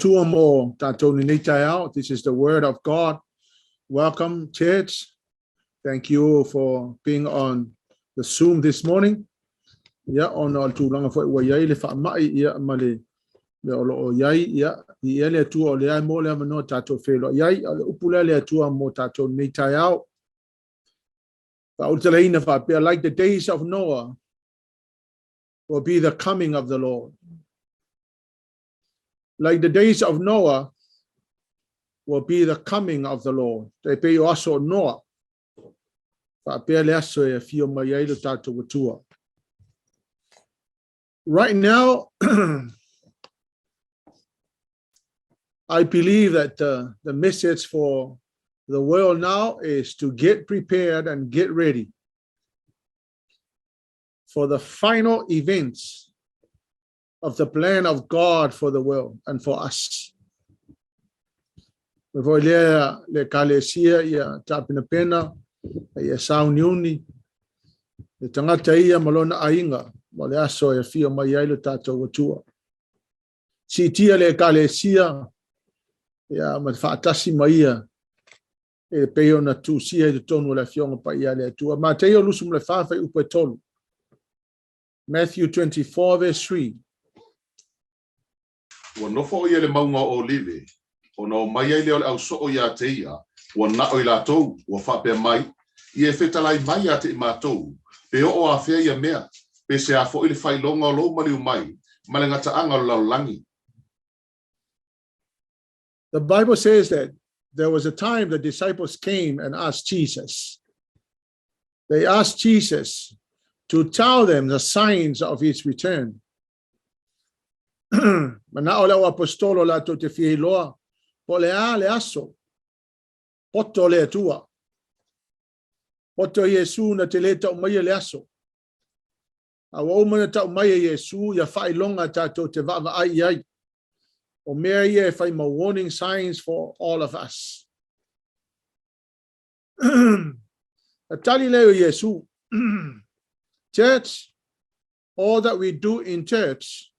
Tuamo tatoni MATAIO. This is the word of God. Welcome, church. Thank you for being on the Zoom this morning. Yeah, on all too long for wayai le fa mai ya male le olo yai ya ile tu o le mo le no tato felo yai upula le tu mo tato MATAIO. Like the days of Noah will be the coming of the Lord. Like the days of Noah will be the coming of the Lord. Te pe also Noah. Right now, I believe that the message for the world now is to get prepared and get ready for the final events of the plan of God for the world and for us. Before le kalesia ya tapina pena ya sauniuni le tangata ia malona ainga mole aso ya fio mai ai le tato watua. Si tia le kalesia ya matfatasi mai e peo na TUSI e tonu la fionga pa ia le tua. MATAIO lusum le fa upe tolu. Matthew 24 verse 3. Wa nofo ia le maunga o live, o no mai ai leo au so o ia te ia, wa na o ila tou, wa whape mai, i e whetalai mai a te i mātou, pe o a whea ia mea, pe se a fo ili whai longa o lo mariu mai, malengata anga o lau langi. The Bible says that there was a time the disciples came and asked Jesus. They asked Jesus to tell them the signs of his return. Mana ola o apostolo la to te filoa po le aso poto le tua poto Yesu na te leta o mai le aso a o mana ta mai Yesu ya fai longa tato te va ai o mea ia fai ma warning signs for all of us. Tali leo Yesu. Church, all that we do in church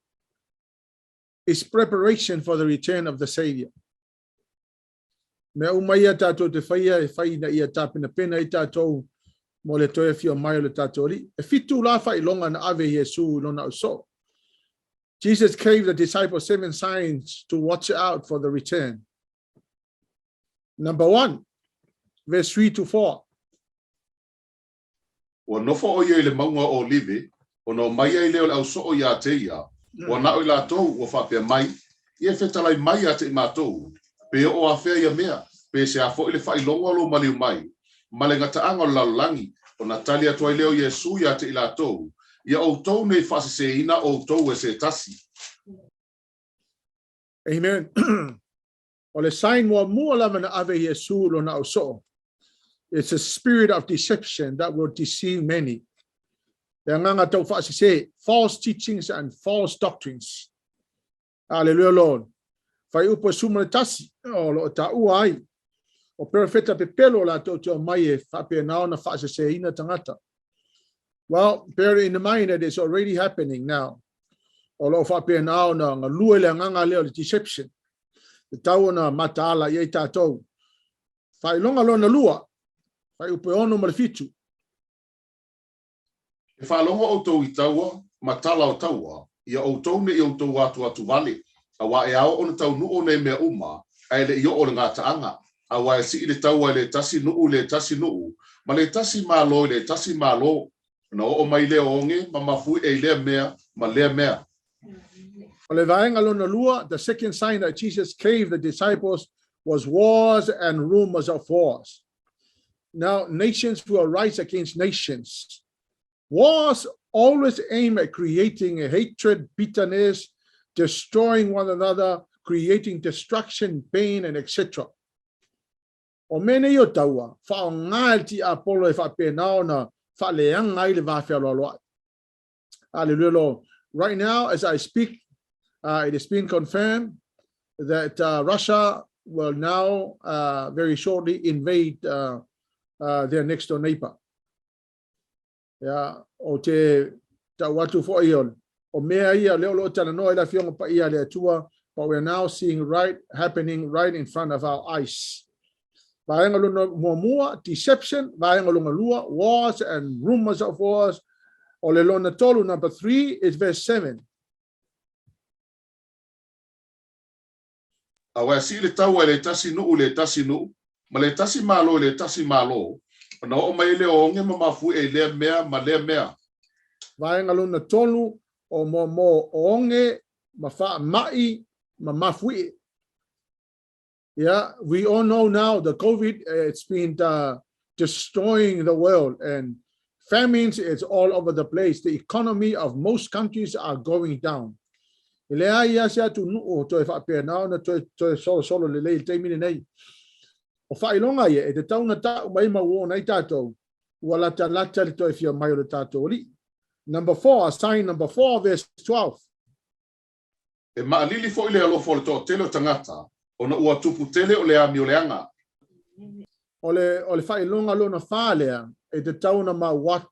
is preparation for the return of the Savior. Me umaya tato te fai na ia tapina pena I tato mo le toe fio mai le tato li. E fitu la fai longa na ave Yesu lona so. Jesus gave the disciples 7 signs to watch out for the return. Number 1, verse 3 to 4. Wa nofo o ia le maunga o live, o no mai ai leo au so o ia te ia, wa na o ila tou wa whape mai, i e whetalai mai a te i mātou, pe o a whea ia mea, pe se a fo ili whai longa lo maliu mai, malengata anga o lau langi, o na tali atua i leo Yesu ia te ila tou, ia o tou nei whase se ina o tou e se tasi. Amen. O le sign mo mua lama na ave Yesu lo na o so. It's a spirit of deception that will deceive many. False teachings and false doctrines. Hallelujah, Lord. Fai upo sumanatasi o lo ta'uai. O perfeta pepelo la to mai fa pe na na fa se ina tangata. Well, bear in mind that it's already happening now. O lo fa pe na na lue le nganga le deception. The tau na matala ye tatou. Fai longa lo na lua. Fai upo ono malfitu. E whalonga o tau I taua, matala o taua, ia o tau ne I o tau atu vale, a wa e ao o na tau nuu ne mea uma, a ele I o le ngā taanga, a wa e si I le taua le tasi nuu, ma le tasi mālo, na o mai leo onge, ma mafui e lea mea, ma lea mea. O le vaenga lona lua, the second sign that Jesus gave the disciples was wars and rumors of wars. Now, nations will rise against nations. Wars always aim at creating a hatred, bitterness, destroying one another, creating destruction, pain, and etc. O mene yo taua, fa ngalti apolo e fa penao na fa leang ngai le va fe lo. Hallelujah. Right now, as I speak, it has been confirmed that Russia will now very shortly invade their next door neighbor. Yeah, o te tawatu fo ion o mea ia leo lo tana no ila fionga pa ia le tua but we're now seeing happening right in front of our eyes. Deception, wars and rumors of wars. Number 3 is verse 7. Awasi le tau le tasi nu, ma le tasi malo, na o mai le o nge mamafu e le mea ma le mea. Vaengaluna tolu o mo onge mafa mai mamafui. Yeah, we all know now the COVID, it's been destroying the world, and famines is all over the place. The economy of most countries are going down. Number 4, sign number 4, verse 12. E maalili fo ile alo fo le to tele o tangata, ona ua tupu tele o le ami o le anga. Ole whailonga lona whālea, e te tauna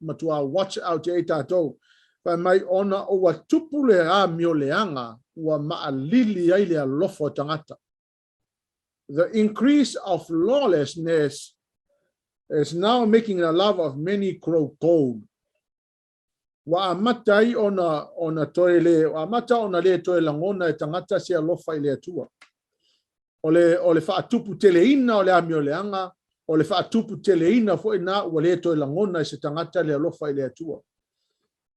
matua watch out e tātou. Whai mai ona o wa tupu le ami o le anga, ua maalili ai le alofo tangata. The increase of lawlessness is now making the love of many grow cold. Wa amatai ona toile, wa amata ona le toe langona e tangata se alofa ile atua. Ole whaatupu teleina ole ami o le anga, ole whaatupu teleina fo ina ua le toe langona e se tangata le alofa ile atua.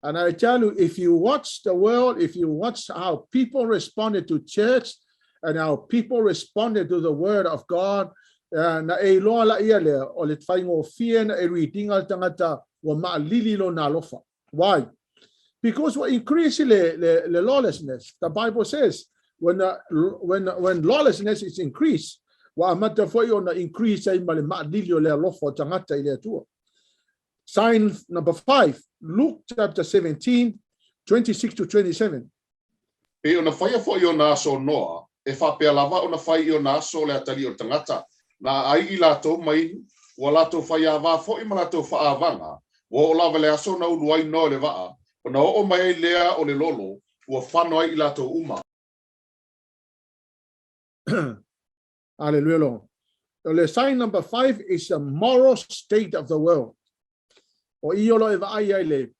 And I tell you, if you watch the world, if you watch how people responded to church and how people responded to the word of God, na e loa la ia lea, o le whaingo fia na e ruitinga tangata wa maalili lo na alofa. Why? Because what increases the lawlessness. The Bible says when lawlessness is increased, sign number 5, Luke chapter 17, 26 to 27. E ona whaia fo i o nā so noa, e whapea lava ona whai i o nā so le atali o tangata, na ai I lato mai, wa lato whaia wā fo I malato whaavanga, wa o lava le aso na uluai no le waa, ona o mai lea o le lolo, ua whano ai I lato uma. Hallelujah. The sign number 5 is the moral state of the world. Or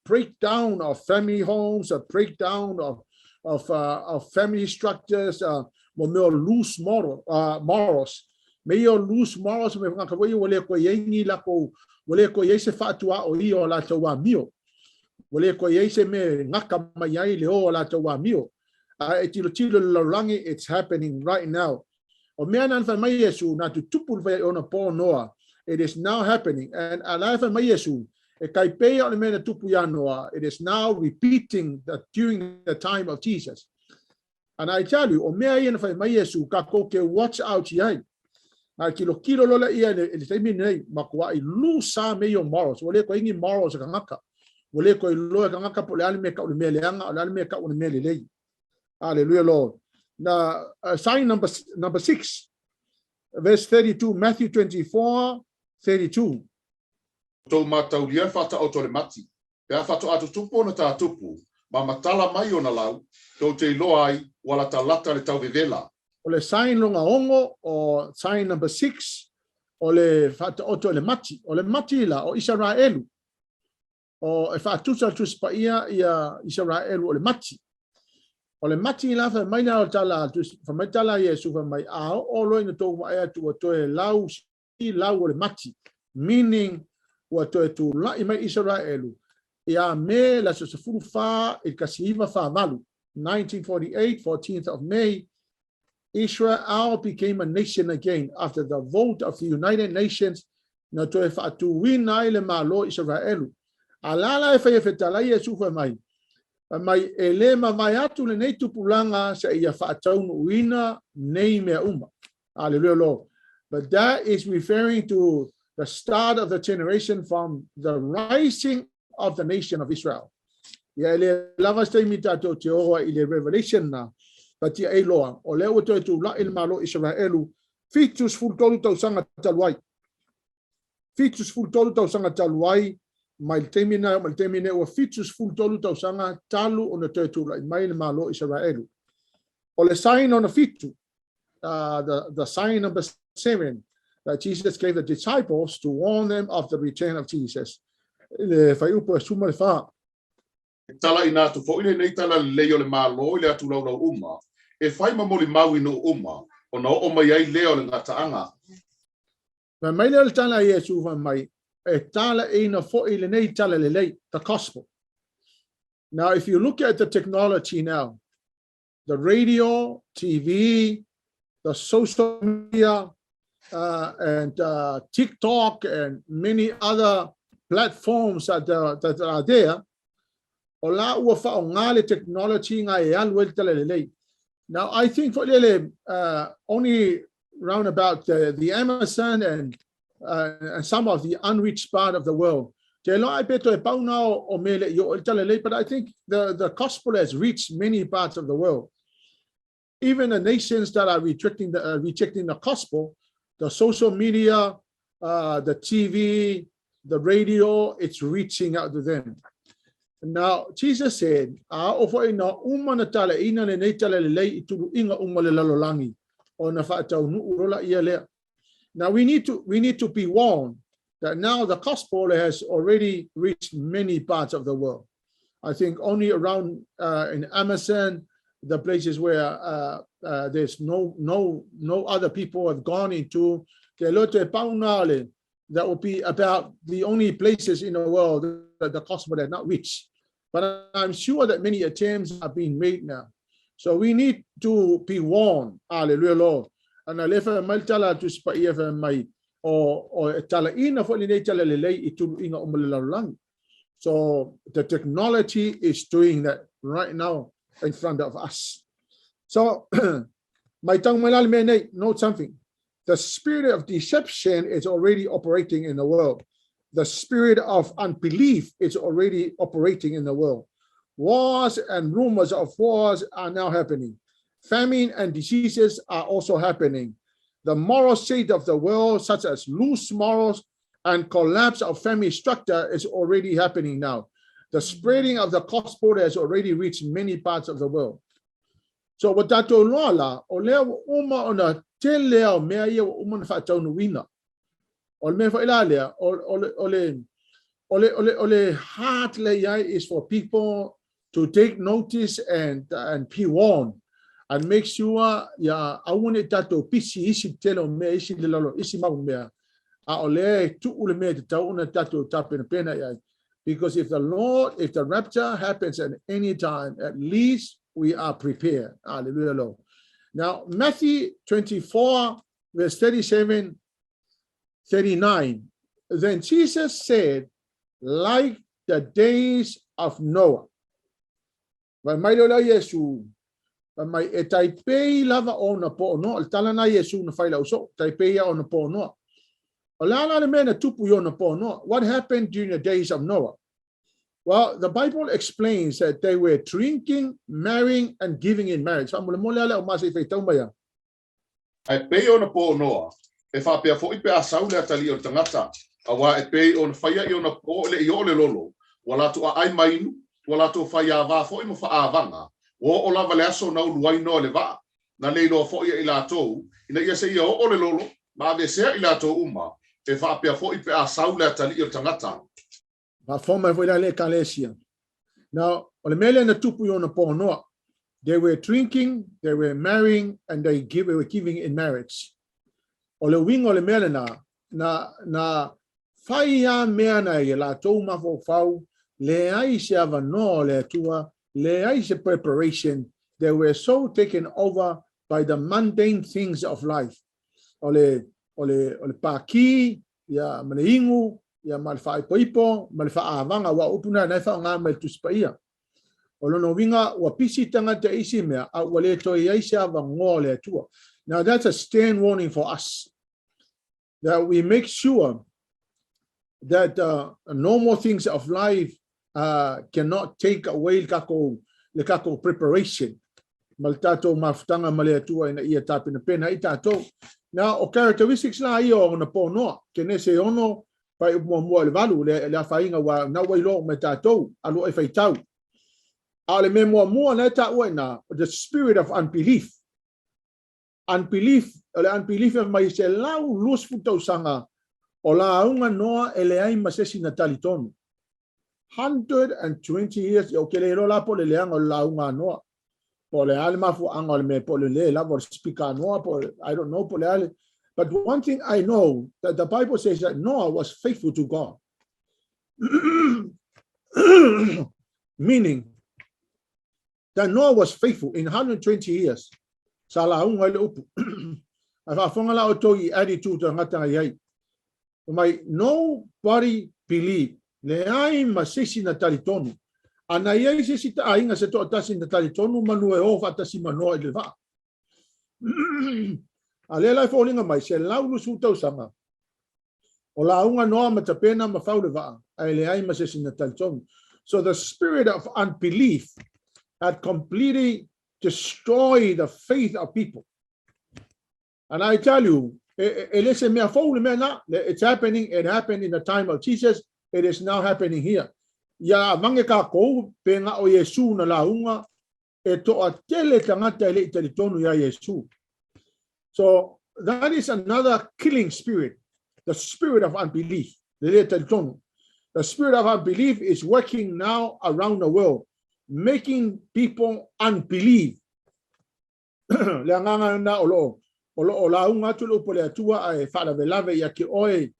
breakdown of family homes, a breakdown of family structures, loose morals. May you lose morals. Wale ko yese fatua o I o la tawa mio. Wale ko yese me ngaka mayai le o la tawa mio. Tilo lorangi, it's happening right now. O mea nan fa mai Yesu na tu tupul fa ona po noa. It is now happening, and ala fa mai Yesu e kai pe o me na tupu ya noa. It is now repeating that during the time of Jesus. And I tell you, o mea ina fa mai Yesu ka ko ke watch out yai. Na kilo lola ia le taimi nei makua I lusa me yo morals. Wale ko ingi morals ka ngaka. Wale ko lo ka ngaka po le alime ka o le mele anga o le alime ka o le mele lei. Hallelujah, Lord. Now, sign number 6, verse 32, Matthew 24, 32. Tau matau lia whata o tole mati. Pea whatu atu tupu na tā tupu. Ma matala mai o na lau. Tau te iloa ai, wala ta lata le tau vivela. Ole sign longa ongo, or sign number 6, ole whata o tole mati. Ole mati la o Israelu. O e whatusa tuspa ia Israelu ole mati. Ole mati la fa mai na tala fa mai tala Yesu fa mai a o lo ina to mai tu to e lau ole mati, meaning wa to la I mai Israelu ia me la so fu fa e kasiva fa malu 1948 14th of May Israel became a nation again after the vote of the United Nations na to fa tu win ile malo Israelu alala fa tala Yesu fa mai mai elema mai atu le nei tupulanga sa ia whaatau uina nei mea uma. Hallelujah, Lord. But that is referring to the start of the generation from the rising of the nation of Israel. Ia ele lava stay mitato te oa ile revelation na, but ia eloa, o leo to tu la il malo Israelu, fitus fultolu tau sanga taluai. Fitus fultolu tau sanga taluai, mai temine o fitus fultolu tau sanga talu ona te tu la mai malo Israelu. O le sign on the fitu, the sign number 7, that Jesus gave the disciples to warn them of the return of Jesus. Le whaiupu suma le wha. Tala ina tu fo ile nei tala leo le malo ile atu lau uma. E whai mamoli mau ino uma. O na o mai ai leo le ngataanga. Ma mai le tala Yesu wa mai. E tala ina fo ile nei tala le lei, the gospel. Now, if you look at the technology now, the radio, TV, the social media, and TikTok and many other platforms that are there, ola ua whaongale technology nga e alu talelei. Now, I think for only round about the Amazon and some of the unreached part of the world, but I think the gospel has reached many parts of the world. Even the nations that are rejecting the gospel, the social media, the TV, the radio, it's reaching out to them. Now, Jesus said, now we need to be warned that now the gospel has already reached many parts of the world. I think only around in Amazon, the places where there's no other people have gone into, that will be about the only places in the world that the gospel has not reached. But I'm sure that many attempts are being made now. So we need to be warned. Hallelujah, Lord. And I left a maltala to spaiya mai or tala ina for the tala lele itu inga umalalang. So the technology is doing that right now in front of us. So my tongue may note something. The spirit of deception is already operating in the world. The spirit of unbelief is already operating in the world. Wars and rumors of wars are now happening. Famine and diseases are also happening. The moral state of the world, such as loose morals and collapse of family structure, is already happening now. The spreading of the gospel has already reached many parts of the world. So what that lola ole uma ona telea mea ia uma na fatau no wina. Ole me fa ilalia ole heart lay is for people to take notice and be warned and make sure ya awune tato pisi isi telo me isi lelo isi mau mea a ole tu ule me tau una tato tapena pena ya. Because if the rapture happens at any time, at least we are prepared. Hallelujah, Lord. Now, Matthew 24, verse 37, 39. Then Jesus said, like the days of Noah. Vai mai lola Yesu. Vai mai e taipei lava o na po no. Al tala na Yesu na whaila uso. Taipei o na po no. What happened during the days of Noah? Well, the Bible explains that they were drinking, marrying, and giving in marriage. Ai pei ona po noa. E fa pe fo ipe asaule atali o tangata. Awa e pei on faya i ona po le i ole lolo. Wala tu ai mainu, wala tu faya va fo i mo fa avanga. Wo ola vale aso na uluai no le va. Na le no fo i la to. Ina ia se i o ole lolo. Ma ve se i la to uma. E fa pe fo ipe asaule atali o tangata. Now, they were drinking, they were marrying, and they were giving in marriage. Na faya meana la toma fo fau le aisha vano le tua le aisha preparation. They were so taken over by the mundane things of life. Ole paki ya maneingu ya malfa poipo malfa avanga wa upuna na fa nga mel tuspaia olono winga wa pisi tanga te isimea wale to yaisha va ngole tua. Now that's a stern warning for us, that we make sure that normal things of life cannot take away le kako preparation maltato maftanga male tua ina ia tapina pena itato. Now o characteristics la io na pono KENESE ono pai mo le valu le fainga wa na wai lo metato alu e FAITAU. Ale me mua na ta wena, the spirit of unbelief. Unbelief, ole unbelief of mai se lau lus futau sanga, o la aunga noa ele ai masesi na talitonu. 120 years, o kele ro la po le leanga o la aunga noa. Po le ale mafu anga le me po le le la vor speaker noa, po I don't know po le ale. But one thing I know, that the Bible says that Noah was faithful to God. Meaning, that Noah was faithful in 120 years. Sala unga le upu. Afa fonga la oto I attitude to ngata yai. Nobody believe. Le ai masisi na talitonu. Ana yai se sita ainga se to atasi na talitonu manu e ofa atasi manoa ele va. Alela folinga mai se laulu sutau sanga. O la unga noa matapena mafau le va. Ele ai masisi na talitonu. So the spirit of unbelief had completely destroyed the faith of people. And I tell you, it's happening. It happened in the time of Jesus. It is now happening here. Ya mange ka ko penga o Yesu na launga e to atele tangata ele talitonu ya Yesu. So that is another killing spirit, the spirit of unbelief. The spirit of unbelief is working now around the world, making people unbelieve. Leanganga na olo la unga tulo pole atua ai fala velave ya ki oi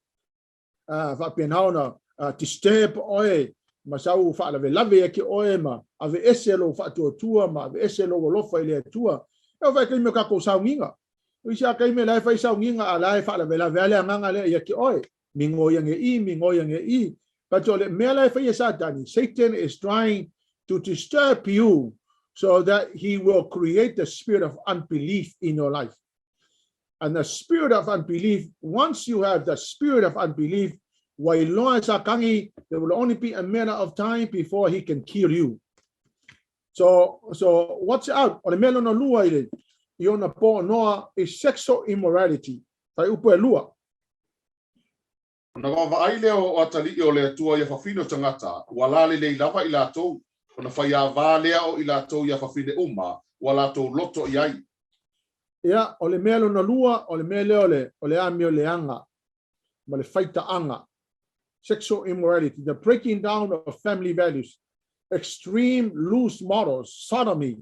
fa penaona disturb oi masau fala velave ya ki oi ma ave eselo fa tua ma ave eselo lo fa ile tua e vai ke me ka ko saunga o sia ke me lai fa saunga ala fala velave ala nganga le ya ki oi mingo yang e but ole me lai fa satani. Satan is trying to disturb you so that he will create the spirit of unbelief in your life. And the spirit of unbelief, once you have the spirit of unbelief, there will only be a matter of time before he can kill you. So watch out. Is sexual immorality. Na wa ai leo o atali o le tua ia fafino tangata wala le lava ila to ona faia vale o ila to ia fafine uma wala to loto iai. Ya ole melo na lua ole mele ole ami ole anga male faita anga. Sexual immorality, the breaking down of family values, extreme loose models, sodomy.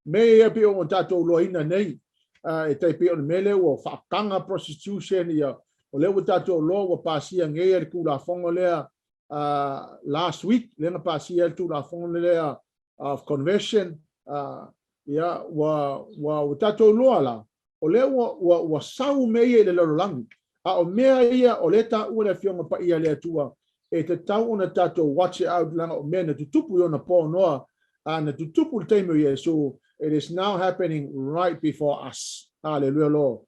Me e pe o tato loina nei e te pe o mele o fakanga prostitution ia o le tato lo o pasia ngei ku la fongo lea last week le na pasia tu la fongo lea of conversion ya wa tato lo ala o le wa sau me le lolangi a o mea ia o le ta ua le fionga pa ia le atua e te tau ona tato watch out langa o mea na tutupu iona po noa na tutupu le teimo ia. So it is now happening right before us. Hallelujah, Lord.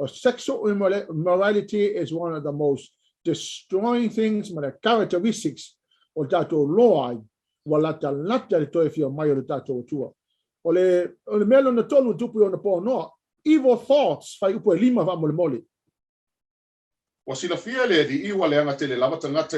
Sexual immorality is one of the most destroying things, but the characteristics of tato loa wala lata le toe fio mai o le tato tua. O le melo na tolu tupu iona po noa, evil thoughts fai upo e lima va mole mole. Wasila fia le di iwa le anga tele lava tangata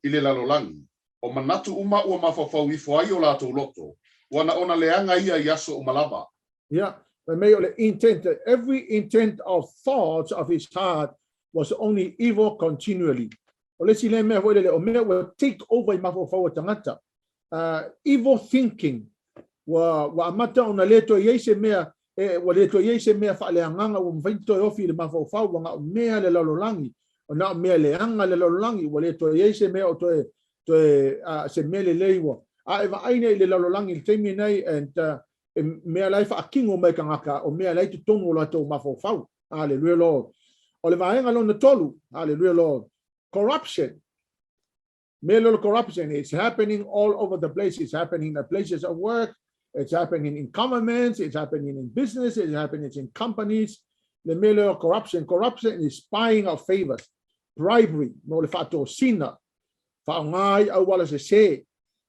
ile lalolangi o manatu uma ua mafafau I foai o lato loto wana ona le anga ia yaso umalava. Yeah, the intent, every intent of thoughts of his heart was only evil continually. O le sile mea hoi le o mea will take over I mafafau tangata. Evil thinking wa amata ona leto yeise mea wa leto yeise mea fa le anganga o mfaito ofi le mafafau wanga mea le lalolangi. Na mea le anga le lalolangi wale to yeise mea o toe se mele leiwa a eva aine le lalolangi le teimi nei and mea lai fa akingo mai kangaka o mea lai tu tonu la to mafofau. Hallelujah, Lord. O le vaenga lo na tolu. Hallelujah, Lord. Corruption. Mea lo corruption. It's happening all over the place. It's happening at places of work. It's happening in governments. It's happening in business. It's happening in companies. The mea lo corruption. Corruption is spying of favors. Bribery, no le fato sina, fa ngai au wala se,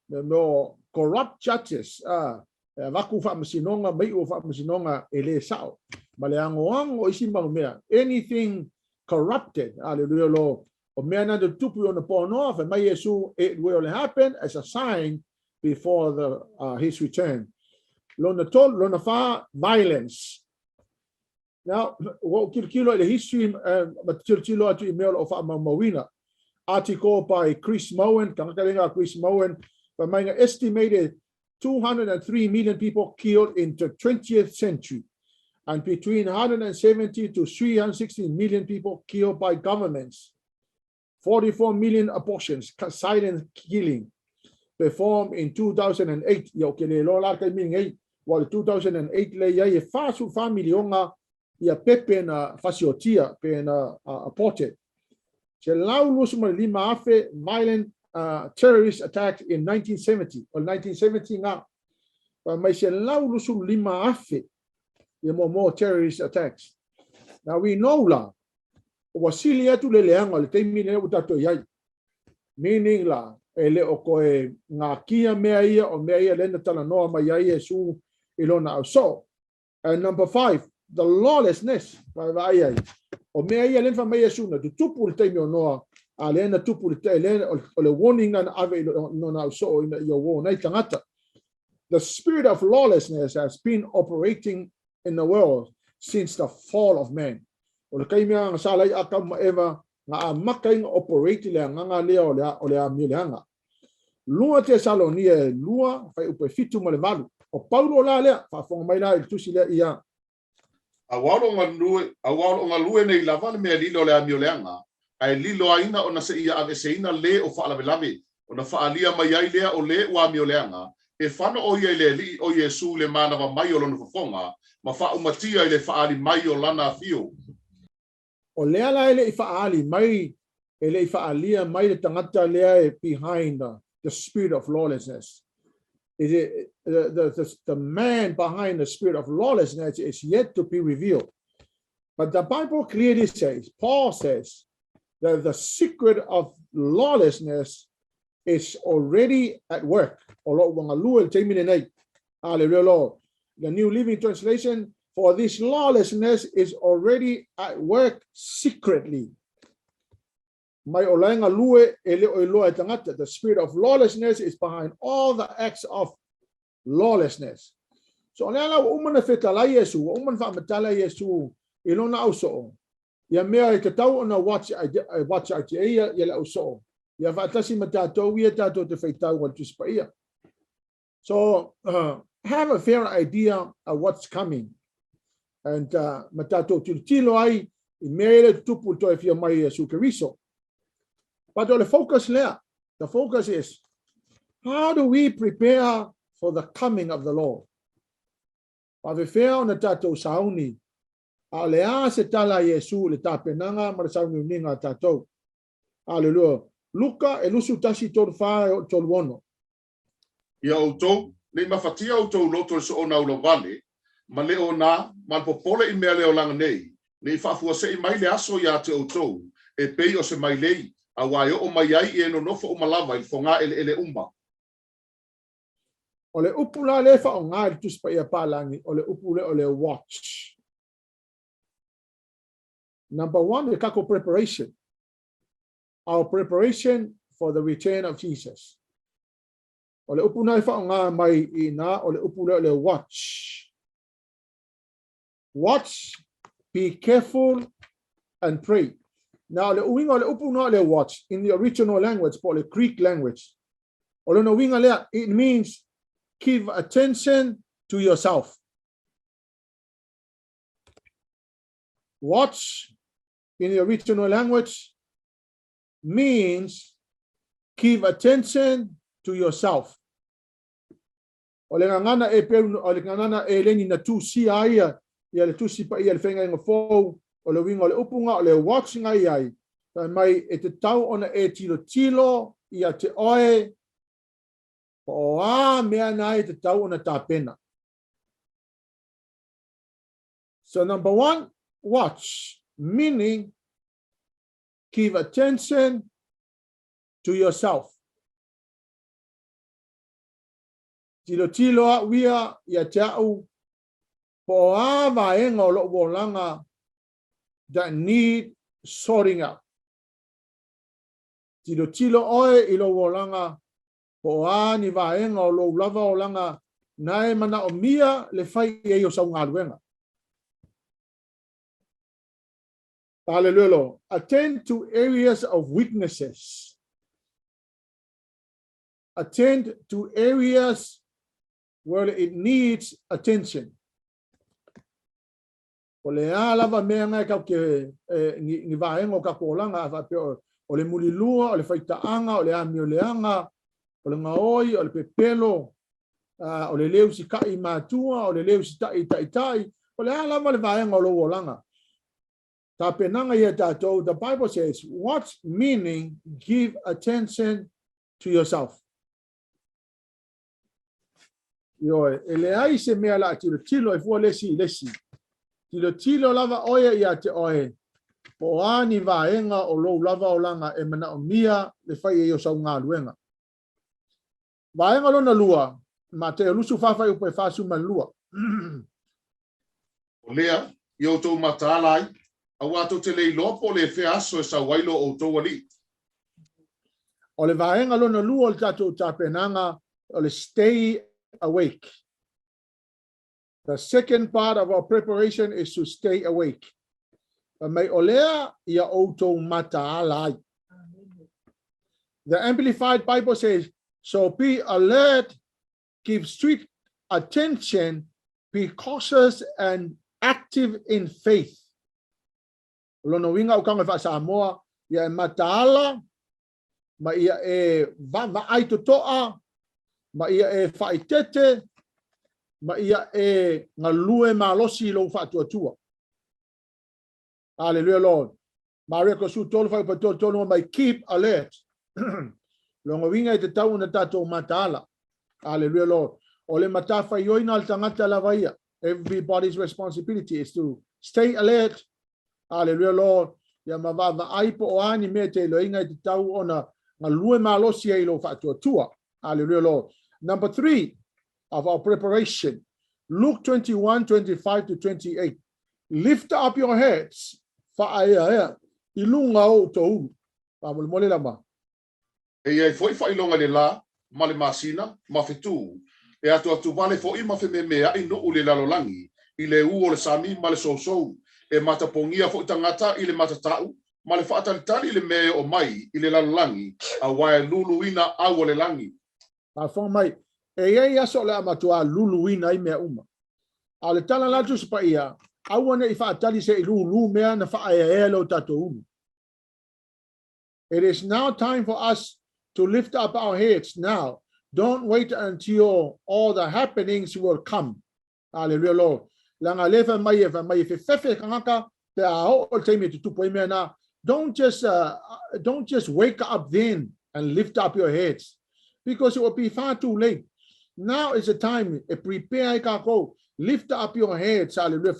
no corrupt judges, vaku fa masinonga, mai o fa masinonga ele sao, male angoang o isimba mea, anything corrupted, hallelujah, Lord, o mea na de tupu o na pono, fa mai Yesu, it will happen as a sign before his return. Lona fa violence. Now, what kilo the history material to email of Mawina article by Chris Moen, Chris Moen, but my estimated 203 million people killed in the 20th century, and between 170 to 360 million people killed by governments. 44 million abortions, silent killing, performed in 2008. While 2008 le ya fasu family onga ya pepe na fasiotia pe na aborted. Se laulus lima afe violent terrorist attack in 1970 or 1970 nga. But may se laulus lima afe ya more terrorist attacks. Now we know la wasilia tu le leanga le temine utato yai. Meaning la ele okoe ngakia mea ia o mea ia lena tala noa ma ia Yesu ilona au so. And number 5, the lawlessness. O mea ia lena ma Yesu na tupu le temi o noa a lena tupu le lena o le warning na ave no au so ina ia wo na tangata. The spirit of lawlessness has been operating in the world since the fall of man. O le kaimea nga salai aka ma eva nga makaing operate le nga leo o le amileanga. Lua Tesalonia lua fai upe fitu ma le valu. O Paulo la lea fa fonga mai la il tusi le ia. Awalo nga lue nei lava le mea lilo le amileanga. Ai lilo aina o na se ia ave se ina le o fa lave o na fa alia mai ai lea o le o amileanga. E fano o ia le li o Yesu le mana wa mai o lona fonga ma fa umatia ile fa ali mai o lana fio. O lea la ele ifa ali mai ele ifa alia mai le tangata lea behind the spirit of lawlessness. Is it the man behind the spirit of lawlessness is yet to be revealed. But the Bible clearly says, Paul says, that the secret of lawlessness is already at work. The New Living Translation, for this lawlessness is already at work secretly. The spirit of lawlessness is behind all the acts of lawlessness. So, ilona auso ya mea ke tau ona watch ia ya auso ya fatasi matato ia tato te FAITAU wa TUSI. So have a fair idea of what's coming, and matato tilo ai I mea tupu to if you mai su keriso. But the focus is, how do we prepare for the coming of the Lord? Ave fair on the tato sauni alea se tala Yesu le tapenanga marasau ninga tato. Hallelujah. LUKA elusu tasi torfa tolwono. Ia auto le mafatia auto loto so ona ulo vale ma le ona man popole I mea le o langa nei nei fafua se I mai le aso ya te auto e pei o se mai lei a wai o mai ai e no nofo o malava I fonga ele umba. Ole upula le fa o ngai TUSI ia palangi ole upule ole watch. Number 1, the kako preparation. Our preparation for the return of Jesus. Ole upuna fa nga mai ina ole upule ole watch. Watch, be careful and pray. Now le uwinga ole upuna ole watch in the original language, the Greek language. Ole no winga le it means give attention to yourself. Watch in the original language means give attention to yourself. Ole ngana e pe ole ngana e leni na TUSI ia ia le TUSI pa ia le fenga ngofo ole winga ole upunga ole watching ai mai e te tau ona e tilo ia te oe o a mea nai te tau ona tapena. So number 1, watch, meaning give attention to yourself. Tilo a wia ia tau po a vaenga o lo wolanga that need sorting out. Tilo oe ilo wolanga Poa ni vaenga o lo lava o langa nae mana o mia le fai e o saunga luenga. Hallelujah. Attend to areas of weaknesses. Attend to areas where it needs attention. O le lava mea ngai kau ke ni vaenga o kakolanga o le mulilua, o le faitaanga, o le amioleanga, o le ngaoi, o le pepelo, o le leu si kai matua, o le leu si tai, o le lava le vaenga o lo olanga. Ta penanga ia tātou, the Bible says, what's meaning give attention to yourself? Yo, ele ai se mea la tilo e fua lesi. Tilo lava oia ia te oe. Po ani vaenga o lo lava o langa e mana o mia le fai e o sau ngā luenga. Vaenga lona lua, Mateo lusu whawhai upe whasu man lua. O lea, i o tō matālai, a wātou te lei lopo le whea aso e sa wailo o tō wali. O le vaenga lona lua o le tātou tāpenanga o le stay awake. The second part of our preparation is to stay awake. Mai olea ia outou mataalai. The Amplified Bible says, so be alert, give strict attention, be cautious and active in faith. Lono winga o kanga fa Samoa, ia e mataala, ma ia e vaai totoa, ma ia e faitete, ma ia e ngalue malosi lo fatuatua. Hallelujah, Lord. Maria kosu tolu fa tolu mai keep alert. Longo winga te tau na tato matala. Hallelujah, Lord. Ole matafa yoina al tangata la vaia. Everybody's responsibility is to stay alert. Hallelujah, Lord. Ya mavava aipo o ani me te loinga te tau ona ngalue malosi e lo fatuatua. Hallelujah, Lord. Number 3 of our preparation. Luke 21:25-28. Lift up your heads. Fa'aia ilunga o tou. Pamol mole lama. E foi longa le la, male masina, mafetu. E atu vale foi mafemea i no ule lalolangi. I le u o le sami male so. E matapongia foi tangata i le matatau. Male faatalitali i le me o mai i le lalolangi. A wae luluina au o le langi. A fong mai. E ia so le amatua luluina i mea uma. A le tala latu sipa ia. Awane I faatali se lulu mea na fa'aia lo tatou. It is now time for us to lift up our heads now. Don't wait until all the happenings will come. Hallelujah, Lord. Langa lefa mai fefe kangaka pe ao o teimi tu tupo mea na. Don't just wake up then and lift up your heads, because it will be far too late. Now is the time. Prepare kako. Lift up your heads. Hallelujah.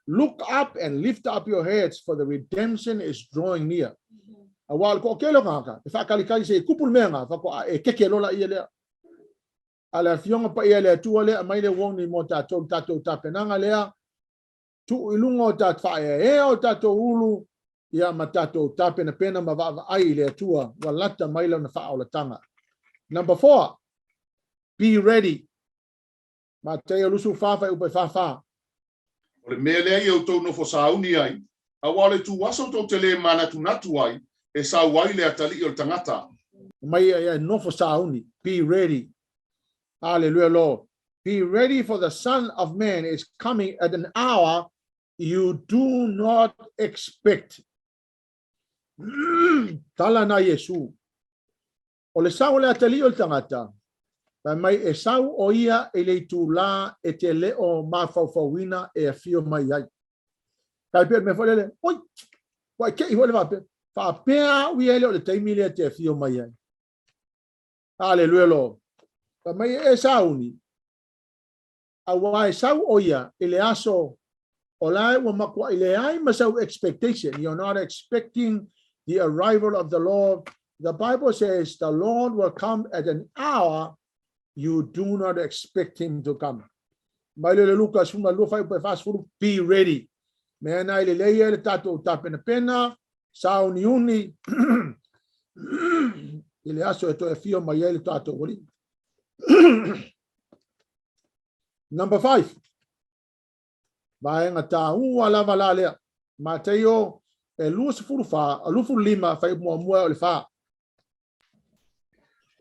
Look up and lift up your heads, for the redemption is drawing near. Awal ko kelo kaka. Fa kali se kupul menga fa ko e kekelo la ile. Ala Afioga pa ile tu le mai le wong ni mo tatou tapenanga le tu ilungo tat fa o tatou ulu ia matatou tapena pena ma va ai le tua walata mai la na fa o tanga. Number 4. Be ready. MATAIO lusu fafa upe fafa. O le mea lea i au tau no fo sauni ai. A wale tu waso tau te le mana tu natu ai. E sa wai le atali i o tangata. Mai ia no fo sauni. Be ready. Hallelujah, Lord. Be ready, for the Son of Man is coming at an hour you do not expect. Tala na Yesu. O le sa le atali o tangata. Mai e sau o ia e le tula e te leo mafauwina e afio mai ai. Kai pe me folele, oi, wai ke I hole vape, fa pea ui ele o le taimile te afio mai ai. Hallelujah, Lord. Mai e sau ni. A wai sau o ia e le aso o lai wa makwa I le ai masau expectation. You're not expecting the arrival of the Lord. The Bible says the Lord will come at an hour you do not expect him to come. LUKA be ready. Mena ile le tato tapena pena sauni uni Ile aso e toe fio mai ele tato ori. Number 5. Vaenga ta ua lava la lea. Mateo e lua sifuru fa, alufu lima fai mua o le fa.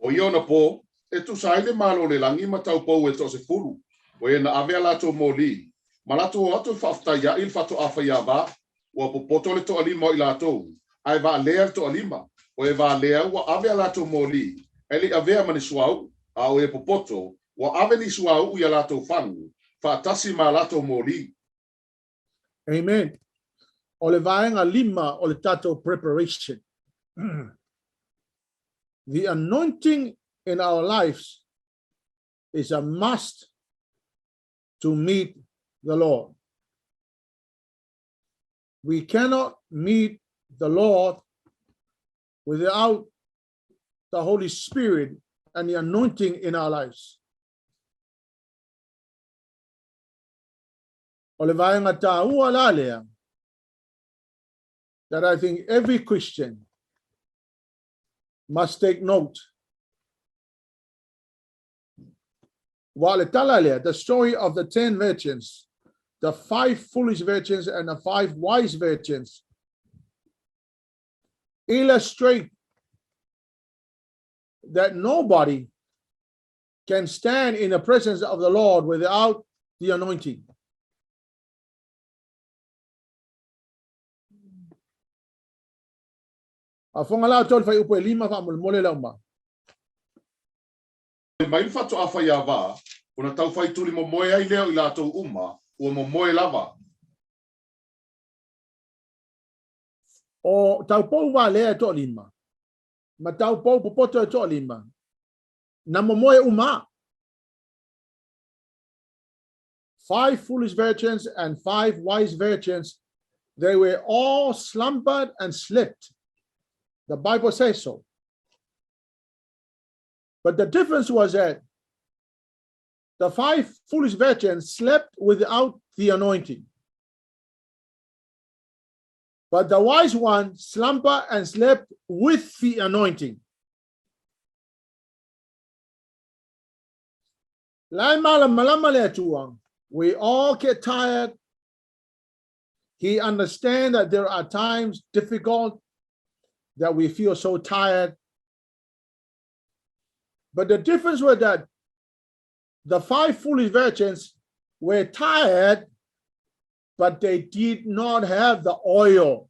O iona po, e tu saile malo le langi matau pou e to se furu. O e na avea lato moli. Ma lato o atu whaftaia il fato awha ia ba. O a popoto le to alima o i lato. Ai va lea to alima. O e va lea ua avea lato moli. Eli avea mani suau. A o e popoto. Ua ave ni suau ia lato fangu. Fatasi ma lato moli. Amen. O le vaenga lima o le tato preparation. The anointing in our lives is a must to meet the Lord. We cannot meet the Lord without the Holy Spirit and the anointing in our lives. O le vaenga ta ua la lea, that I think every Christian must take note. The story of the 10 virgins, the 5 foolish virgins and the 5 wise virgins, illustrate that nobody can stand in the presence of the Lord without the anointing. Afonga la tol fai upo lima fa mole Leauma. Mai fato afa ia va, ona tau fai tuli mo moe ai leo i lato uma, o mo moe lava. O tau pou wa lea to lima. Ma tau pou popoto to lima. Na mo moe uma. 5 foolish virgins and 5 wise virgins, they were all slumbered and slept. The Bible says so. But the difference was that the 5 foolish virgins slept without the anointing. But the wise one slumbered and slept with the anointing. We all get tired. He understands that there are times difficult, that we feel so tired. But the difference was that the 5 foolish virgins were tired, but they did not have the oil.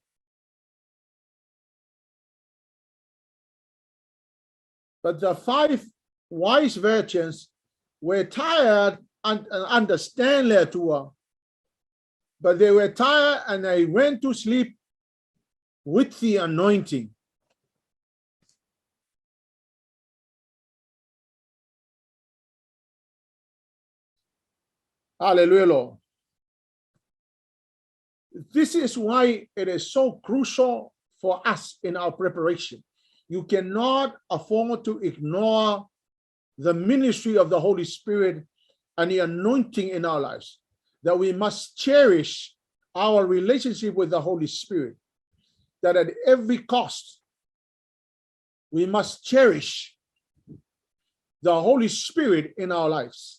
But the 5 wise virgins were tired and understand their tour, but they were tired and they went to sleep with the anointing. Hallelujah, Lord. This is why it is so crucial for us in our preparation. You cannot afford to ignore the ministry of the Holy Spirit and the anointing in our lives, that we must cherish our relationship with the Holy Spirit, that at every cost, we must cherish the Holy Spirit in our lives.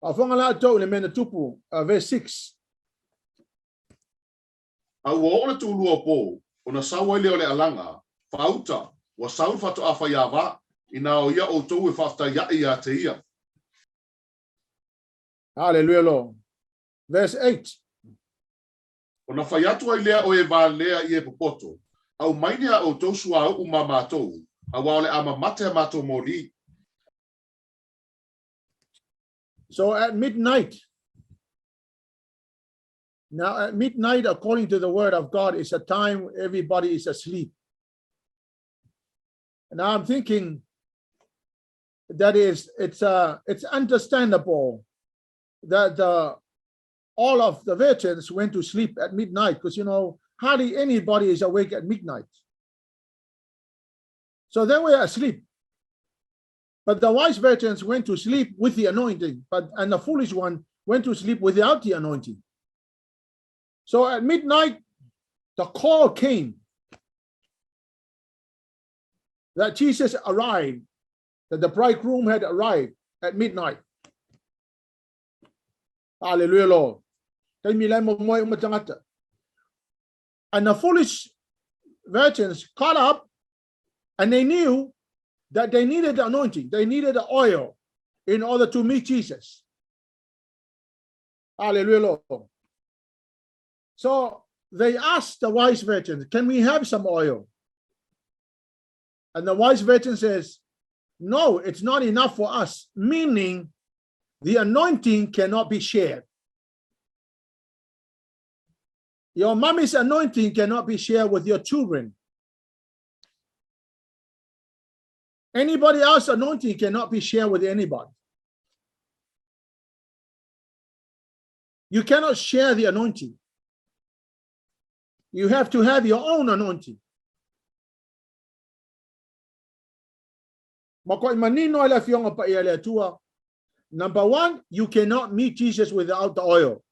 Verse 6. A ua ona tu lua po, ona sawa leo le alanga, fauta, wa saul fato afa ia va, ina o ia o tau e fafta ia te ia. Hallelujah, Lord. Verse 8. Ona fai atu ai lea o e va lea i e popoto, au mainea o tau sua au ma mātou, a wale ama mate a mātou mori. So at midnight, now at midnight, according to the word of God, is a time everybody is asleep. And now I'm thinking that it's understandable that all of the virgins went to sleep at midnight, because hardly anybody is awake at midnight. So they were asleep. But the wise virgins went to sleep with the anointing, and the foolish one went to sleep without the anointing. So at midnight, the call came. that Jesus arrived, that the bridegroom had arrived at midnight. Hallelujah, Lord. And the foolish virgins caught up, and they knew that they needed the anointing, they needed the oil in order to meet Jesus. Hallelujah, Lord. So they asked the wise virgins, can we have some oil? And the wise virgin says, no, it's not enough for us, meaning the anointing cannot be shared. Your mommy's anointing cannot be shared with your children. Anybody else's anointing cannot be shared with anybody. You cannot share the anointing. You have to have your own anointing. Number one, you cannot meet Jesus without the oil.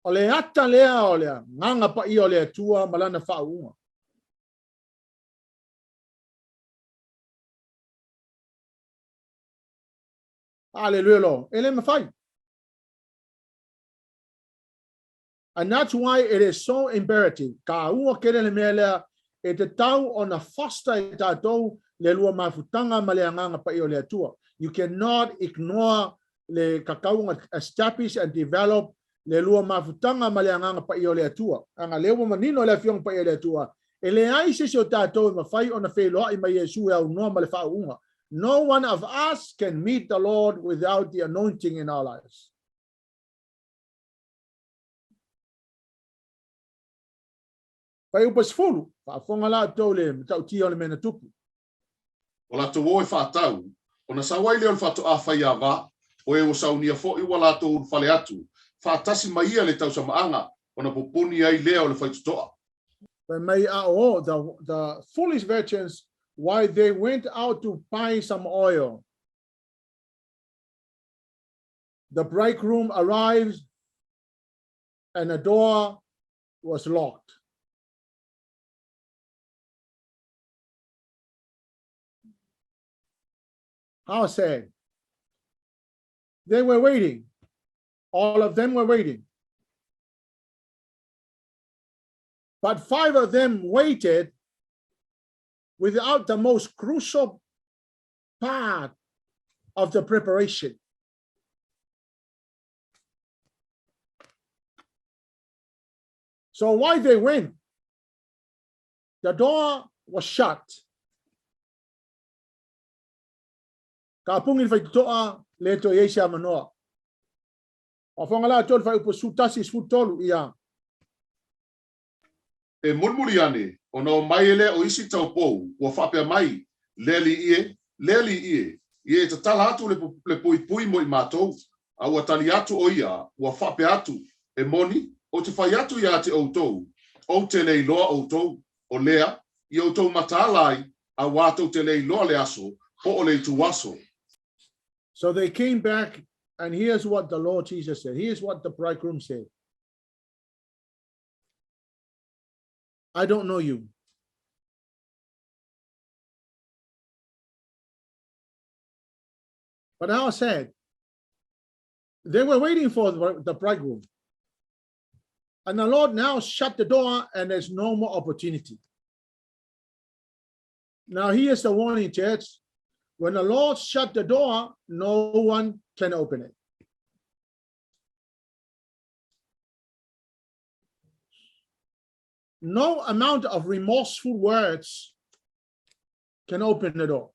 Ole ata lea ole nganga pa I ole tua malana whaunga. Hallelujah, Lord. Ele mawhai. And that's why it is so imperative. Ka ua kere le mea lea e te tau o na foster e tātou le lua mafutanga ma lea nganga pa I ole tua. You cannot ignore le kakaunga establish and develop le lua mafutanga ma lea nganga pa I ole tua. Anga lewa manino le Afioga pa I ole tua. E le aise se o tātou ma whai o na wheloa I ma Yesu au noa ma le whaunga. No one of us can meet the Lord without the anointing in our lives. Pai upas fulu, whaafonga la tau le tau tia o le mena tupu. O la tau e whaatau, o na sawai leo le whatu a Whaiawa, o e o saunia fo I wala tau whale atu, whaatasi maia le tau samaanga, o na popuni ai leo le whaitutoa. But may the foolish virgins, why they went out to buy some oil. The bridegroom arrives and the door was locked. How sad. They were waiting. All of them were waiting. But 5 of them waited without the most crucial part of the preparation. So why they went? The door was shut. Ka pungin fai toa le to yesia manoa. O fonga la tol fai upusutasi sfutolu ia. E mulmuli ane, o na o mai ele o isi tau pou, ua whapea mai, leli ie, ie te tala atu le pui mo I mātou, a ua tali atu o ia, ua whapea atu, e moni, o te whai atu ia te outou, o te leiloa outou, o lea, I outou matalai, a wātou te leiloa le aso, po o le tuaso. So they came back, and here's what the Lord Jesus said. Here's what the bridegroom said. I don't know you. But how sad. They were waiting for the bridegroom. And the Lord now shut the door and there's no more opportunity. Now here's the warning, church. When the Lord shut the door, no one can open it. No amount of remorseful words can open the door.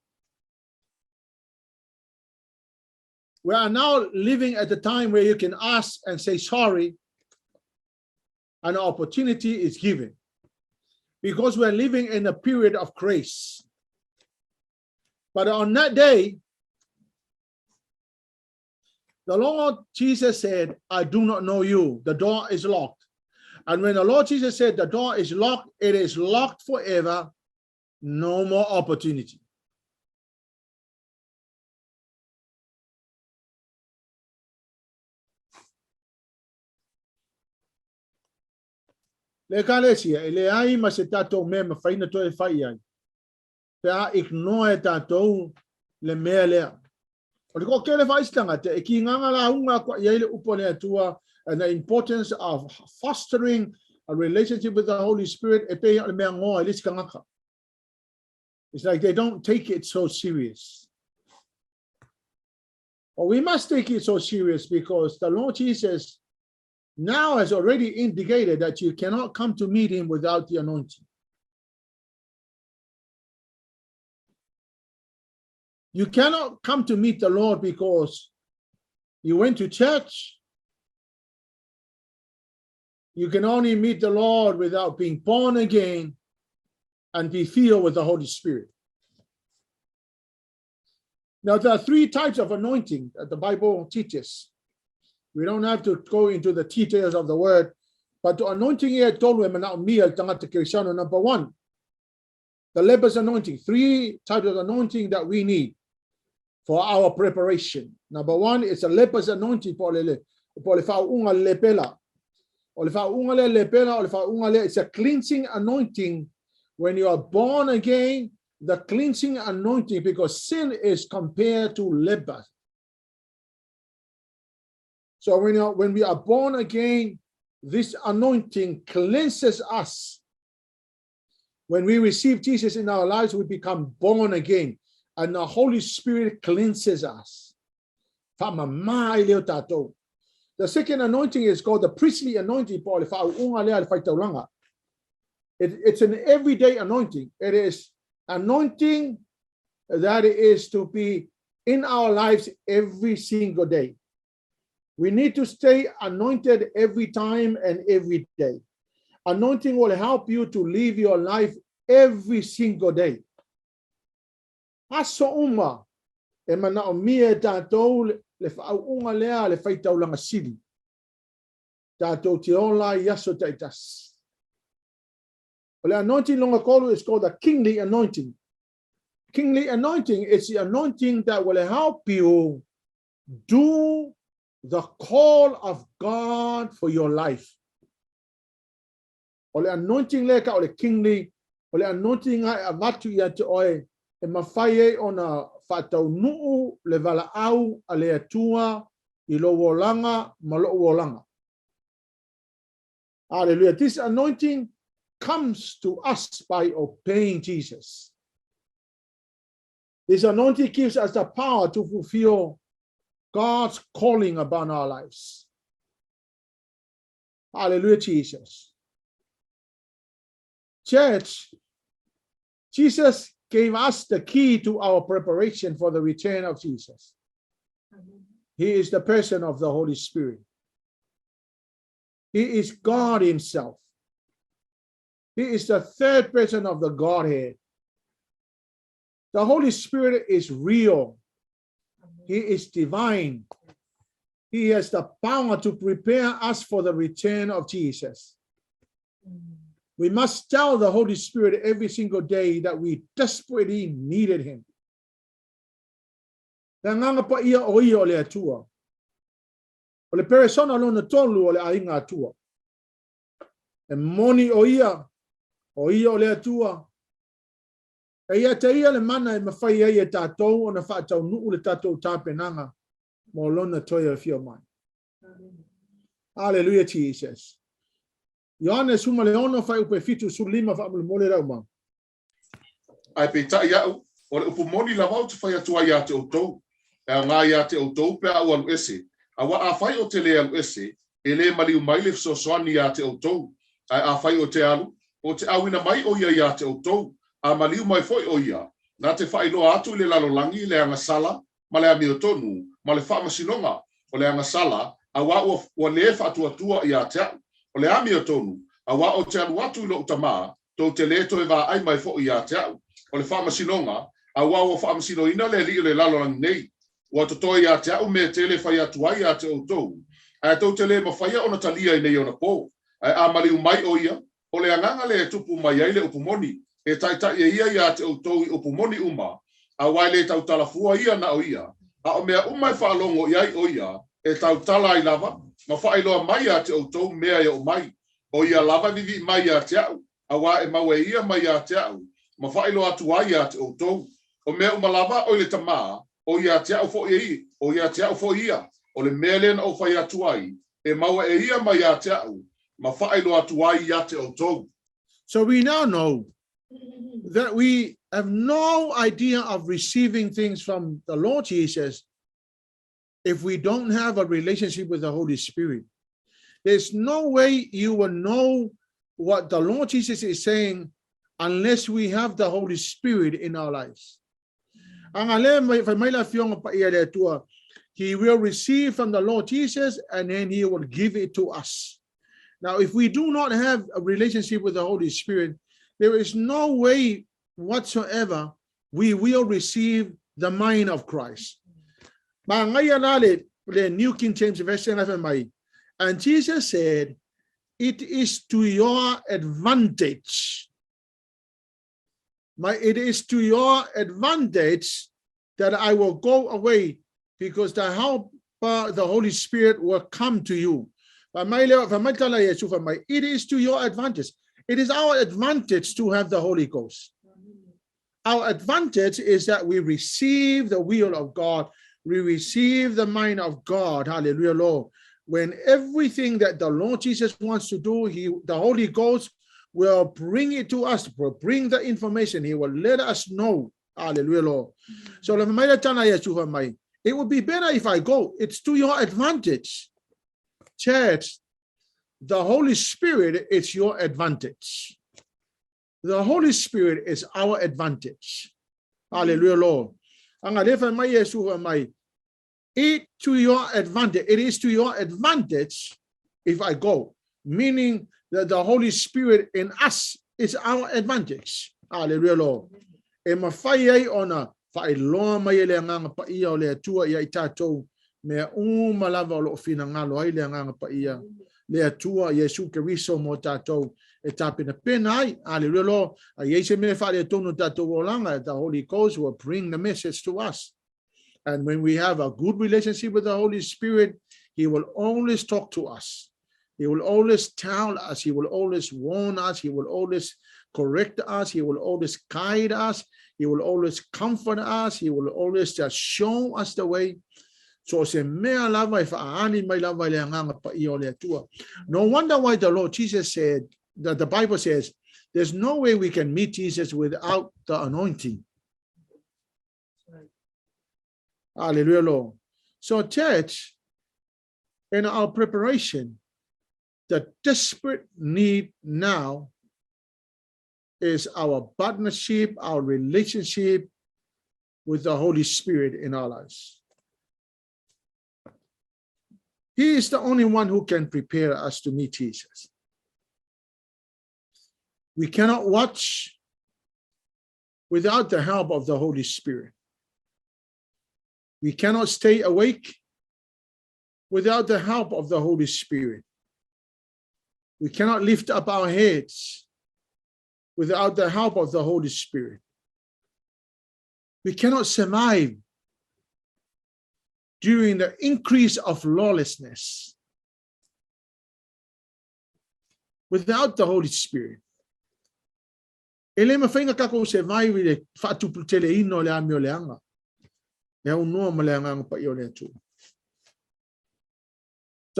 We are now living at the time where you can ask and say sorry, and an opportunity is given. Because we're living in a period of grace. But on that day, the Lord Jesus said, I do not know you. The door is locked. And when the Lord Jesus said the door is locked, it is locked forever. No more opportunity. Le kalesia, ele ai ma se tatou me ma faina to e fai ai. Pe a ignore tatou le mea lea. O le ko kele fai stanga te e ki nganga la unga kwa ia le upole atua, and the importance of fostering a relationship with the Holy Spirit e pe le mea ngoa le skangaka. It's like they don't take it so serious. Well, we must take it so serious because the Lord Jesus now has already indicated that you cannot come to meet him without the anointing. You cannot come to meet the Lord because you went to church. You can only meet the Lord without being born again and be filled with the Holy Spirit. Now, there are three types of anointing that the Bible teaches. We don't have to go into the details of the word, but the anointing here told women now meal tangata Cristiano. Number one, the leper's anointing. Three types of anointing that we need for our preparation. Number one is a leper's anointing. It's a cleansing anointing when you are born again. The cleansing anointing, because sin is compared to leper. So when we are born again, this anointing cleanses us. When we receive Jesus in our lives, we become born again, and the Holy Spirit cleanses us. The second anointing is called the priestly anointing. It's an everyday anointing. It is anointing that is to be in our lives every single day. We need to stay anointed every time and every day. Anointing will help you to live your life every single day. Aso uma e mana o mia tātou le whaunga lea le FAITAU langa siri. Tātou te ola yaso taitas. The anointing longa kolu is called the kingly anointing. Kingly anointing is the anointing that will help you do the call of God for your life. Ole anointing leka ole kingly, ole anointing ai avatu ia te oe e mawhai ona whatau nuu le vala au a le atua I lo wolanga ma lo wolanga. Hallelujah. This anointing comes to us by obeying Jesus. This anointing gives us the power to fulfill God's calling upon our lives. Hallelujah, Jesus. Church, Jesus gave us the key to our preparation for the return of Jesus. He is the person of the Holy Spirit. He is God himself. He is the third person of the Godhead. The Holy Spirit is real. He is divine. He has the power to prepare us for the return of Jesus. We must tell the Holy Spirit every single day that we desperately needed him. Nganga pa ia o ia o le atua. O le persona lona tolu o le ainga atua. E moni o ia o le atua. E ia te ia le mana e mawhai ai e tātou o na whaatau nuu le tātou tāpenanga mo lona toia whio mai. Hallelujah, Jesus. Ioane suma le ono whai upe fitu sulima wha amule mole rau ma. Ai pe ta ia o le upu moni la wau te whai atua ia te outou. E ngā ia te outou pe au alu ese. A wa a whai o te le alu ese, e le maliu mai le fsoswani ia te outou. Ai a whai o te alu, o te awina mai o ia te outou. A maliu mai foi o ia. Nā te whai loa atu le lalolangi le anga sala, ma le amiotonu, ma le whaamasinonga o le anga sala, a wa o le whaatuatua ia te au. O le amiotonu, a wa o te alu atu ilo utama, tau te leto e wa ai mai foi ia te au. O le whaamasinonga, a wa o whaamasinoina le li o le lalolangi nei. Wa to toi ia te au me te le whai atua ia te outou. Ai tau te le mawhaia ona talia i nei ona po. Ai a maliu mai o ia, o le anganga le tupu mai ai le upumoni. E taitai e ia te outou I upumoni uma, a wai le tau talafua ia na o ia, a o mea umai whaalongo iai o ia, e tau tala I lava, ma whaailoa mai a te outou mea ia o mai, O ia lava vivi mai a te au. Awa e maua ia mai a te au. Ma whaelo atu ai a te o tou. O mea umalava o le tamaa. O ia te au fo i. O ia te au fo ia. O le mea lena o whai atu ai. E maua e ia mai a te au. Ma whaelo atu ai a te o tou. So we now know that we have no idea of receiving things from the Lord Jesus if we don't have a relationship with the Holy Spirit. There's no way you will know what the Lord Jesus is saying unless we have the Holy Spirit in our lives. He will receive from the Lord Jesus and then he will give it to us. Now, if we do not have a relationship with the Holy Spirit, there is no way whatsoever we will receive the mind of Christ. The New King James Version, and Jesus said, it is to your advantage. It is to your advantage that I will go away, because the helper, the Holy Spirit, will come to you. It is to your advantage. It is our advantage to have the Holy Ghost. Our advantage is that we receive the will of God. We receive the mind of God. Hallelujah, Lord. When everything that the Lord Jesus wants to do, the Holy Ghost will bring it to us, will bring the information. He will let us know. Hallelujah, Lord. So it would be better if I go. It's to your advantage. Church, the Holy Spirit is your advantage. The Holy Spirit is our advantage. Hallelujah, Lord. It to your advantage. It is to your advantage if I go, meaning that the Holy Spirit in us is our advantage. Hallelujah, Lord. Me malava lo fina ngalo ai le nganga pa ia le atua Yesu Keriso mo tatou e tapina penai hallelujah Lord a Yesu me fa le tonu tatou olanga. The Holy Ghost will bring the message to us, and when we have a good relationship with the Holy Spirit, he will always talk to us. He will always tell us. He will always warn us. He will always correct us. He will always guide us. He will always comfort us. He will always just show us the way. So no wonder why the Lord Jesus said, that the Bible says, there's no way we can meet Jesus without the anointing. Hallelujah, Lord. So church, in our preparation, the desperate need now is our partnership, our relationship with the Holy Spirit in our lives. He is the only one who can prepare us to meet Jesus. We cannot watch without the help of the Holy Spirit. We cannot stay awake without the help of the Holy Spirit. We cannot lift up our heads without the help of the Holy Spirit. We cannot survive during the increase of lawlessness without the Holy Spirit. The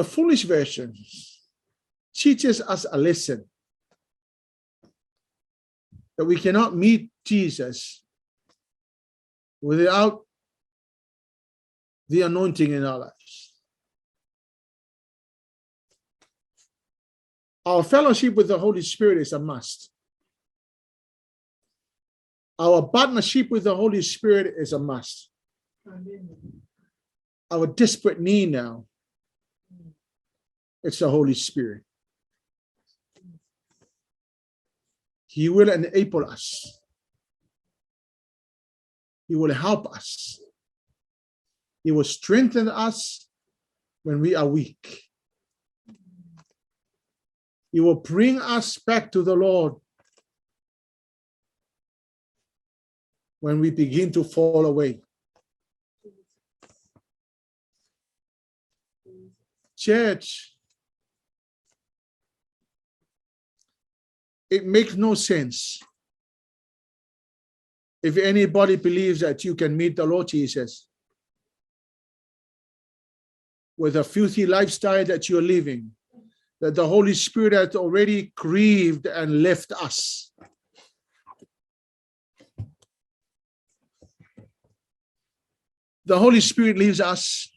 foolish version teaches us a lesson that we cannot meet Jesus without the anointing in our lives. Our fellowship with the Holy Spirit is a must. Our partnership with the Holy Spirit is a must. Our desperate need now, it's the Holy Spirit. He will enable us. He will help us. He will strengthen us when we are weak. He will bring us back to the Lord when we begin to fall away. Church, It makes no sense if anybody believes that you can meet the Lord Jesus with a filthy lifestyle that you're living, that the Holy Spirit has already grieved and left us. The Holy Spirit leaves us.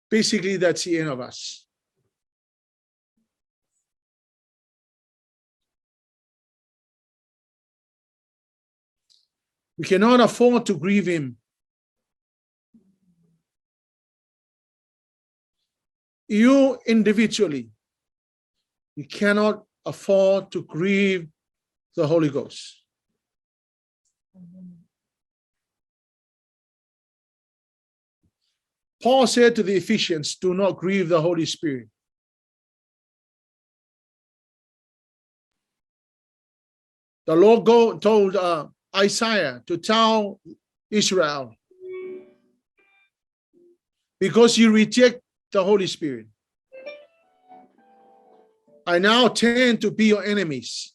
Basically, that's the end of us. We cannot afford to grieve him. You individually, you cannot afford to grieve the Holy Ghost. Paul said to the Ephesians, do not grieve the Holy Spirit. The Lord told Isaiah to tell Israel, because you reject the Holy Spirit, I now tend to be your enemies.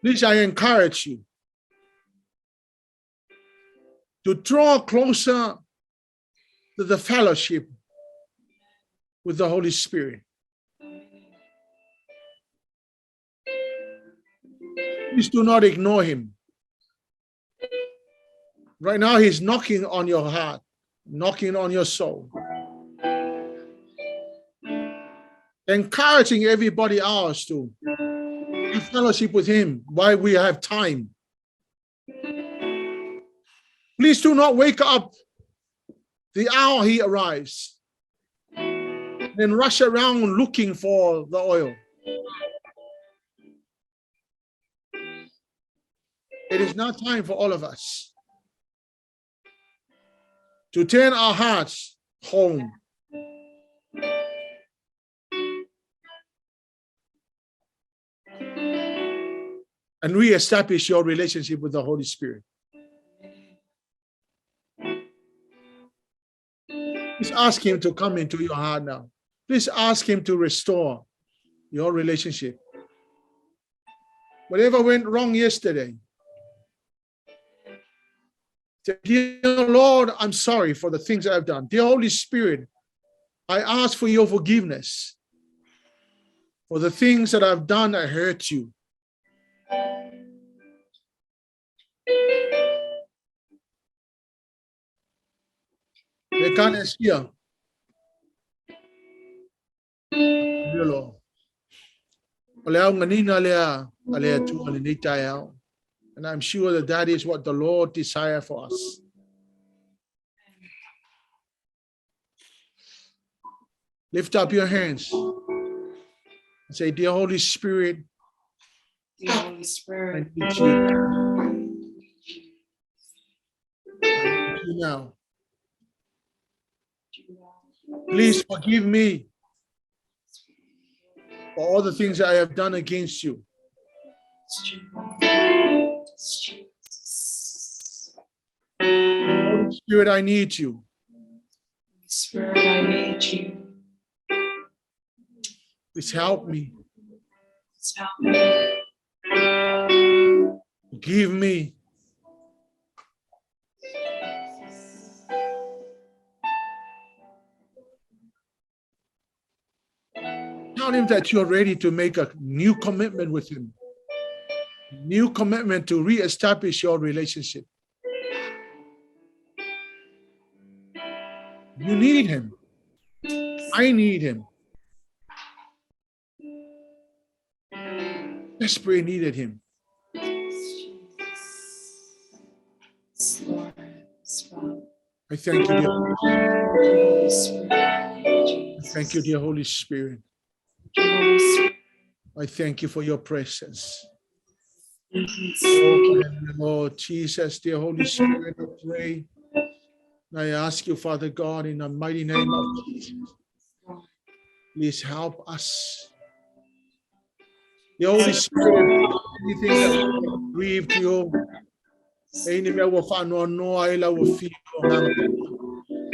Please, I encourage you to draw closer to the fellowship with the Holy Spirit. Please do not ignore him. Right now, he's knocking on your heart, knocking on your soul, encouraging everybody else to have fellowship with him while we have time. Please do not wake up the hour he arrives, then rush around looking for the oil. It is now time for all of us to turn our hearts home. And reestablish your relationship with the Holy Spirit. Please ask him to come into your heart now. Please ask him to restore your relationship. Whatever went wrong yesterday, say, dear Lord, I'm sorry for the things I've done. Dear Holy Spirit, I ask for your forgiveness for the things that I've done that hurt you. The KENESE here. Dear Lord. And I'm sure that that is what the Lord desires for us. Lift up your hands and say, dear Holy Spirit, Dear Holy Spirit, I need you. I need you now. Please forgive me for all the things I have done against you. Holy Spirit, I need you. Spirit, I need you. Please help me. Please help me. Forgive me. Tell him that you're ready to make a new commitment with him. New commitment to reestablish your relationship. You need him. I need him. Desperately needed him. I thank you, dear Holy Spirit. I thank you, dear Holy Spirit. I thank you for your presence. Oh, Lord Jesus, dear Holy Spirit, I pray. I ask you, Father God, in the mighty name of Jesus, please help us. The Holy Spirit anything that grieved you, any me wa fa no no ai la wa fi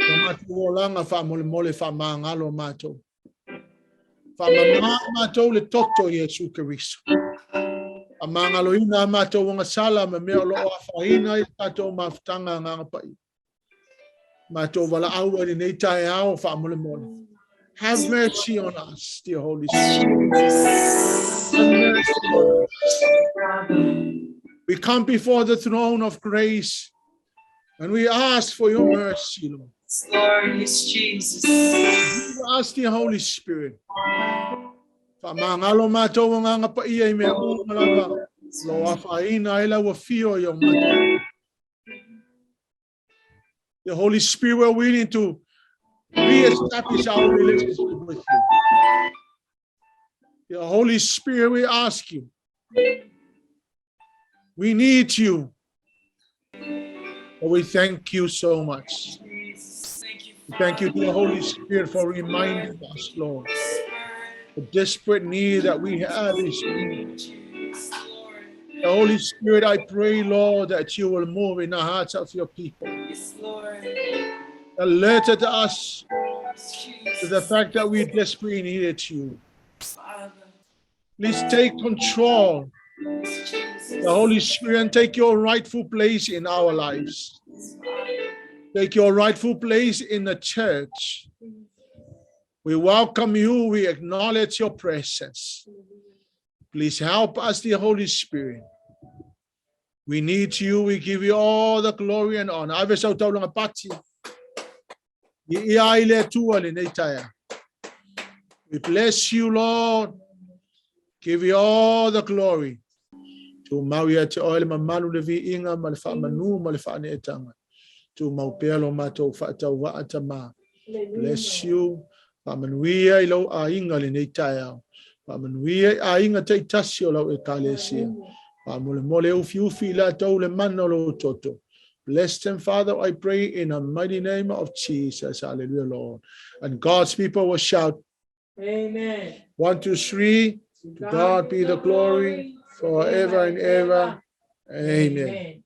no mato langa fa mole fa mangalo mato fa mama mato le toto Yesu Kristo amangalo ina mato nga sala me lo fa ina tato maftanga nga pa mato wala awa ni nei ao fa mole. Have mercy on us, dear Holy Spirit. Have mercy on us. We come before the throne of grace and we ask for your mercy, Lord. Glorious Jesus. We ask the Holy Spirit. Famangalo mato nga pa iya me malaba. Lo afaina ila wa fio yo mato. The Holy Spirit, we're willing to re-establish our relationship with you. The Holy Spirit, we ask you. We need you. We thank you so much. Thank you to the Holy Spirit for reminding us, Lord, the desperate need that we have is you. The Holy Spirit, I pray, Lord, that you will move in the hearts of your people. Alerted us to the fact that we desperately needed you. Please take control, the Holy Spirit, and take your rightful place in our lives. Take your rightful place in the church. We welcome you. We acknowledge your presence. Please help us, the Holy Spirit. We need you. We give you all the glory and honor. We bless you, Lord. Give you all the glory. To Maria te oile mamalu levi inga malfa manu malfa ne etanga. To maupelo mato FAITAU wa atama. Bless you. Pamanuia ilo a inga le neitaya. Pamanuia a inga te tasio lo ekalesia. Pamule mole ufi la tole manolo toto. Bless them, Father, I pray in the mighty name of Jesus. Hallelujah, Lord. And God's people will shout, Amen. 1, 2, 3. To God be the glory forever and ever. Amen.